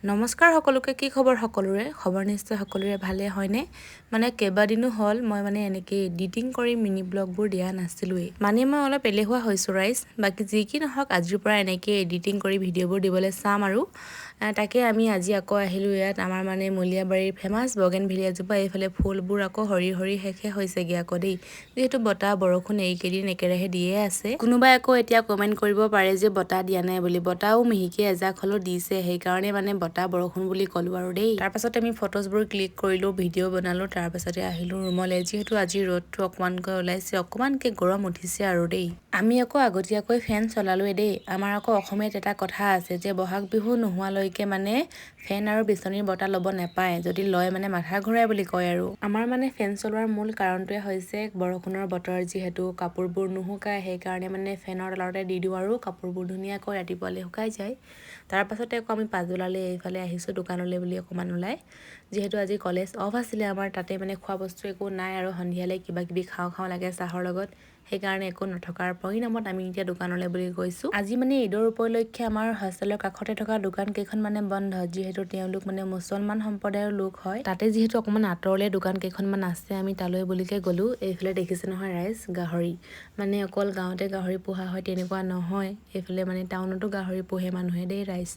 নমস্কাৰ সকলোকে কি খবৰ সকলোৰে খবৰ নিশ্চয় সকলোৰে ভালে হয়নে মানে কেইবাদিনো হ'ল মই মানে এনেকৈ এডিটিং কৰি মিনি ব্লগবোৰ দিয়া নাছিলোৱেই মানে মই অলপ এলেহুৱা হৈছোঁ ৰাইজ বাকী যি কি নহওক আজিৰ পৰা এনেকৈ এডিটিং কৰি ভিডিঅ'বোৰ দিবলৈ চাম আৰু তাকে আমি আজি আকৌ আহিলোঁ ইয়াত আমাৰ মানে মলীয়াবাৰীৰ ফেমাছ বগেনভিলিয়া জোপা এইফালে ফুলবোৰ আকৌ সৰি সৰি শেষে হৈছেগৈ আকৌ দেই যিহেতু বতাহ বৰষুণ এইকেইদিন একেৰাহে দিয়ে আছে কোনোবাই আকৌ এতিয়া কমেণ্ট কৰিব পাৰে যে বতাহ দিয়া নাই বুলি বতাহও মিহিকে এজাক হ'লেও দিছে সেইকাৰণে মানে বতাহ বৰষুণ বুলি ক'লো আৰু দেই তাৰপাছতে আমি ফটোজবোৰ ক্লিক কৰিলোঁ ভিডিঅ' বনালোঁ তাৰপাছতে আহিলোঁ ৰুমলৈ যিহেতু আজি ৰ'দটো অকণমানকৈ ওলাইছে অকণমানকৈ গৰম উঠিছে আৰু দেই আমি আকৌ আগতীয়াকৈ ফেন চলালোৱে দেই আমাৰ আকৌ অসমীয়াত এটা কথা আছে যে বহাগ বিহু নোহোৱালৈকে মানে ফেন আৰু বিচনীৰ বতাহ ল'ব নাপায় যদি লয় মানে মাথা ঘূৰাই বুলি কয় আৰু আমাৰ মানে ফেন চলোৱাৰ মূল কাৰণটোৱে হৈছে বৰষুণৰ বতৰ যিহেতু কাপোৰবোৰ নুশুকায় সেইকাৰণে মানে ফেনৰ তলতে দি দিওঁ আৰু কাপোৰবোৰ ধুনীয়াকৈ ৰাতিপুৱালৈ শুকাই যায় তাৰপাছতে আকৌ আমি পাজোলালৈ এইফালে আহিছোঁ দোকানলৈ বুলি অকণমান ওলাই যিহেতু আজি কলেজ অফ আছিলে আমাৰ তাতে মানে খোৱা বস্তু একো নাই আৰু সন্ধিয়ালৈ কিবা কিবি খাওঁ লাগে চাহৰ লগত সেইকাৰণে একো নথকাৰ পৰিণামত আমি এতিয়া দোকানলৈ বুলি গৈছোঁ আজি মানে ঈদৰ উপলক্ষে আমাৰ হোষ্টেলৰ কাষতে থকা দোকান কেইখন মানে বন্ধ যিহেতু তেওঁলোক মানে মুছলমান সম্প্ৰদায়ৰ লোক হয় তাতে যিহেতু অকণমান আঁতৰলৈ দোকান কেইখনমান আছে আমি তালৈ বুলিকে গ'লোঁ এইফালে দেখিছে নহয় ৰাইজ গাহৰি মানে অকল গাঁৱতে গাহৰি পোহা হয় তেনেকুৱা নহয় এইফালে মানে টাউনতো গাহৰি পোহে মানুহে দেই ৰাইজ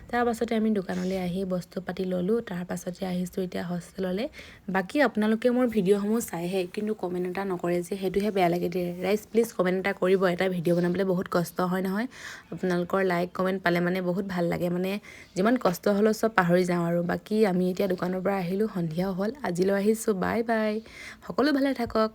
তাৰপাছতে আমি দোকানলৈ আহি বস্তু পাতি ল'লোঁ তাৰপাছতে আহিছোঁ এতিয়া হোষ্টেললৈ বাকী আপোনালোকে মোৰ ভিডিঅ'সমূহ চাইহে কিন্তু কমেণ্ট এটা নকৰে যে সেইটোহে বেয়া লাগে দেই ৰাইজ প্লিজ কমেণ্ট এটা কৰিব এটা ভিডিঅ' বনাবলৈ বহুত কষ্ট হয় নহয় আপোনালোকৰ লাইক কমেণ্ট পালে মানে বহুত ভাল লাগে মানে যিমান কষ্ট হ'লেও চব পাহৰি যাওঁ আৰু বাকী আমি এতিয়া দোকানৰ পৰা আহিলোঁ সন্ধিয়াও হ'ল আজিলৈ আহিছোঁ বাই বাই সকলো ভালে থাকক